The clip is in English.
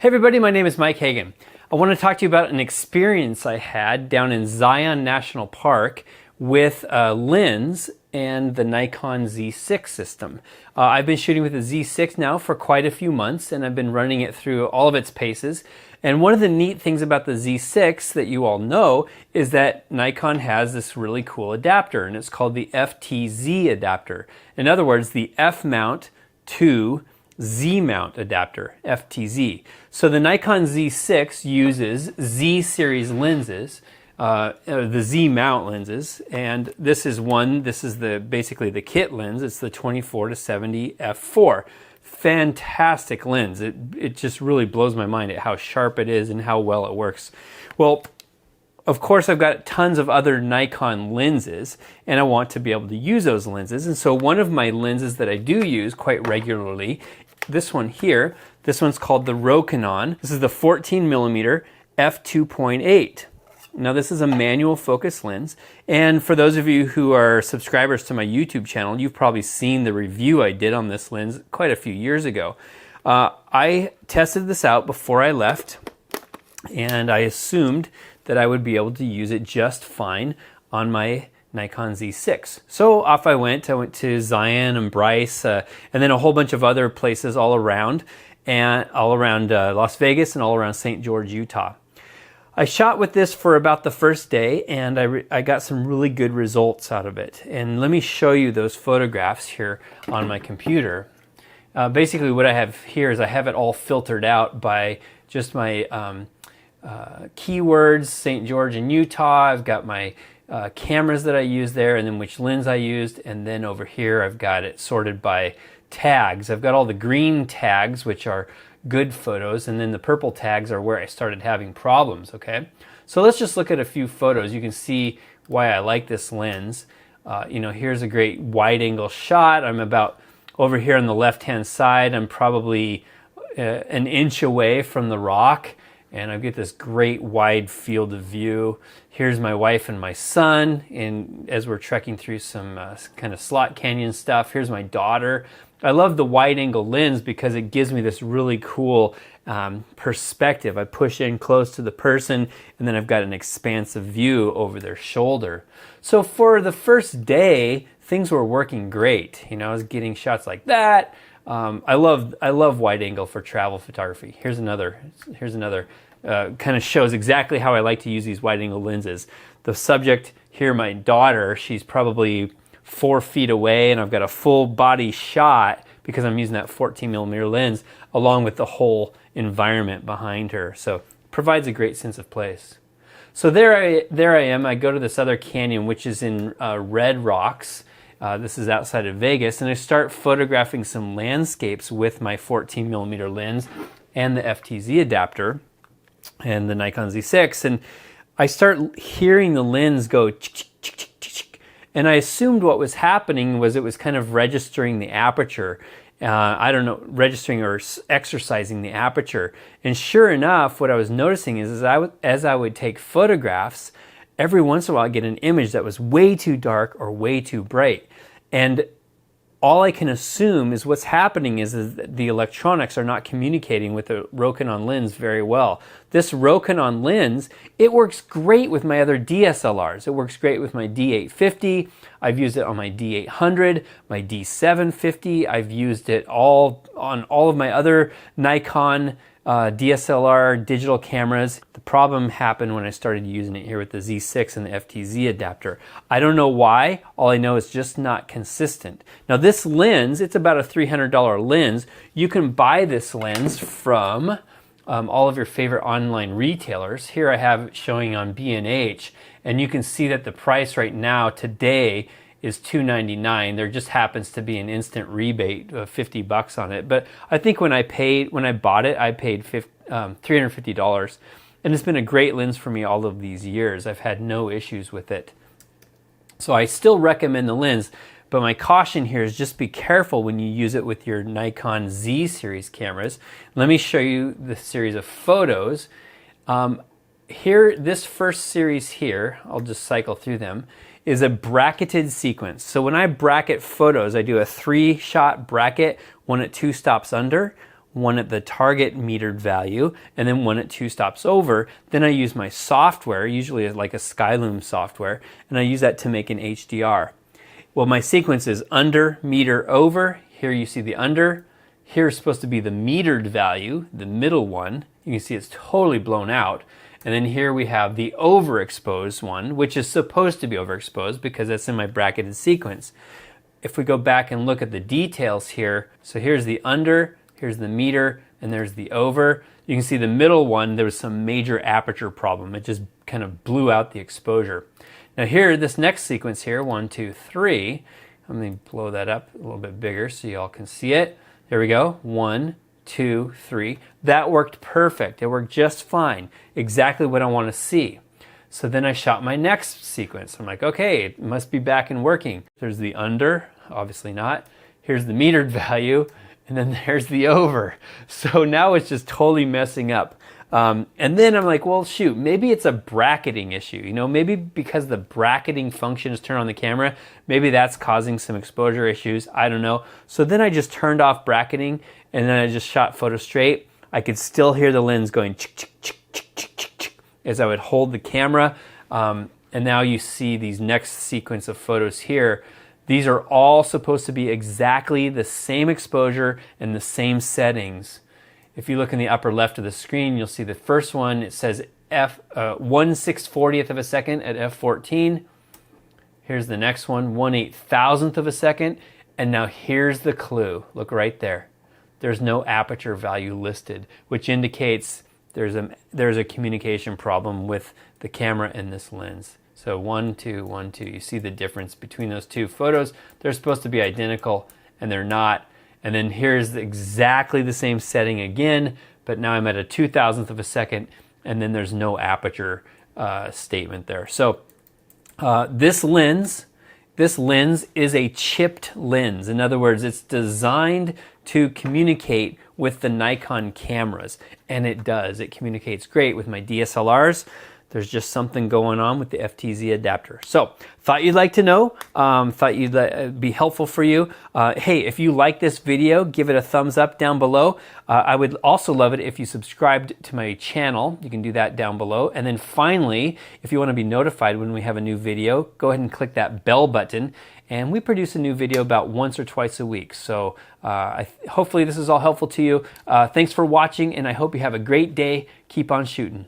Hey everybody, my name is Mike Hagan. I want to talk to you about an experience I had down in Zion National Park with a lens and the Nikon Z6 system. I've been shooting with the Z6 now for quite a few months, and I've been running it through all of its paces. And one of the neat things about the Z6 that you all know is that Nikon has this really cool adapter, and it's called the FTZ adapter. In other words, the F mount to Z mount adapter, FTZ. So the Nikon Z6 uses Z series lenses, the Z mount lenses, and this is basically the kit lens. It's the 24-70 f4. Fantastic lens. It just really blows my mind at how sharp it is and how well it works. Well, of course, I've got tons of other Nikon lenses, and I want to be able to use those lenses. And so one of my lenses that I do use quite regularly, this one here, this one's called the Rokinon. This is the 14mm f2.8. Now this is a manual focus lens, and for those of you who are subscribers to my YouTube channel, you've probably seen the review I did on this lens quite a few years ago. I tested this out before I left, and I assumed that I would be able to use it just fine on my Nikon Z6. So off I went. I went to Zion and Bryce, and then a whole bunch of other places all around Las Vegas and all around St. George, Utah. I shot with this for about the first day, and I got some really good results out of it. And let me show you those photographs here on my computer. Basically what I have here is I have it all filtered out by just my keywords, St. George and Utah. I've got my cameras that I use there, and then which lens I used, and then over here I've got it sorted by tags. I've got all the green tags, which are good photos, and then the purple tags are where I started having problems, okay? So let's just look at a few photos. You can see why I like this lens. Here's a great wide angle shot. I'm about over here on the left hand side. I'm probably an inch away from the rock, and I get this great wide field of view. Here's my wife and my son, and as we're trekking through some kind of slot canyon stuff. Here's my daughter. I love the wide angle lens because it gives me this really cool perspective. I push in close to the person, and then I've got an expansive view over their shoulder. So for the first day, things were working great. I was getting shots like that. I love wide angle for travel photography. Here's another kind of shows exactly how I like to use these wide angle lenses. The subject here, my daughter, she's probably 4 feet away, and I've got a full body shot because I'm using that 14mm lens along with the whole environment behind her. So it provides a great sense of place. So there I am. I go to this other canyon, which is in Red Rocks. This is outside of Vegas, and I start photographing some landscapes with my 14mm lens and the FTZ adapter and the Nikon Z6, and I start hearing the lens go and I assumed what was happening was it was kind of registering the aperture. Registering or exercising the aperture. And sure enough, what I was noticing is as I would take photographs, every once in a while I'd get an image that was way too dark or way too bright. And all I can assume is what's happening is that the electronics are not communicating with the Rokinon lens very well. This Rokinon lens, it works great with my other DSLRs. It works great with my D850. I've used it on my D800, my D750. I've used it on all of my other Nikon DSLR digital cameras. The problem happened when I started using it here with the Z6 and the FTZ adapter. I don't know why. All I know is just not consistent. Now this lens, it's about a $300 lens. You can buy this lens from all of your favorite online retailers. Here I have it showing on B&H, and you can see that the price right now today is $299. There just happens to be an instant rebate of $50 on it. But I think when I bought it, I paid $350. And it's been a great lens for me all of these years. I've had no issues with it. So I still recommend the lens, but my caution here is just be careful when you use it with your Nikon Z series cameras. Let me show you the series of photos. Here, this first series here, I'll just cycle through them, is a bracketed sequence. So when I bracket photos, I do a 3-shot bracket, one at 2 stops under, one at the target metered value, and then one at 2 stops over. Then I use my software, usually like a Skyloom software, and I use that to make an HDR. Well, my sequence is under, meter, over. Here you see the under. Here is supposed to be the metered value, the middle one. You can see it's totally blown out. And then here we have the overexposed one, which is supposed to be overexposed because that's in my bracketed sequence. If we go back and look at the details here, so here's the under, here's the meter, and there's the over. You can see the middle one, there was some major aperture problem. It just kind of blew out the exposure. Now here, this next sequence here, 1, 2, 3, let me blow that up a little bit bigger so y'all can see it. There we go, 1, 2, 3. That worked perfect. It worked just fine. Exactly what I want to see. So then I shot my next sequence. I'm like, okay, it must be back and working. There's the under, obviously not. Here's the metered value, and then there's the over. So now it's just totally messing up. And then I'm like, well, shoot, maybe it's a bracketing issue. You know, maybe because the bracketing function is turned on the camera, maybe that's causing some exposure issues. I don't know. So then I just turned off bracketing, and then I just shot photo straight. I could still hear the lens going chick, chick, chick, chick, chick, chick, chick, as I would hold the camera. And now you see these next sequence of photos here. These are all supposed to be exactly the same exposure and the same settings. If you look in the upper left of the screen, you'll see the first one. It says 1/640th of a second at f14. Here's the next one, 1/8000th of a second. And now here's the clue. Look right there. There's no aperture value listed, which indicates there's a communication problem with the camera and this lens. So 1, 2, 1, 2. You see the difference between those two photos. They're supposed to be identical, and they're not. And then here's exactly the same setting again, but now I'm at a 2,000th of a second, and then there's no aperture statement there. So this lens is a chipped lens. In other words, it's designed to communicate with the Nikon cameras, and it does. It communicates great with my DSLRs. There's just something going on with the FTZ adapter. So, thought you'd like to know, thought you'd be helpful for you. Hey, if you like this video, give it a thumbs up down below. I would also love it if you subscribed to my channel. You can do that down below. And then finally, if you want to be notified when we have a new video, go ahead and click that bell button. And we produce a new video about once or twice a week. So hopefully this is all helpful to you. Thanks for watching, and I hope you have a great day. Keep on shooting.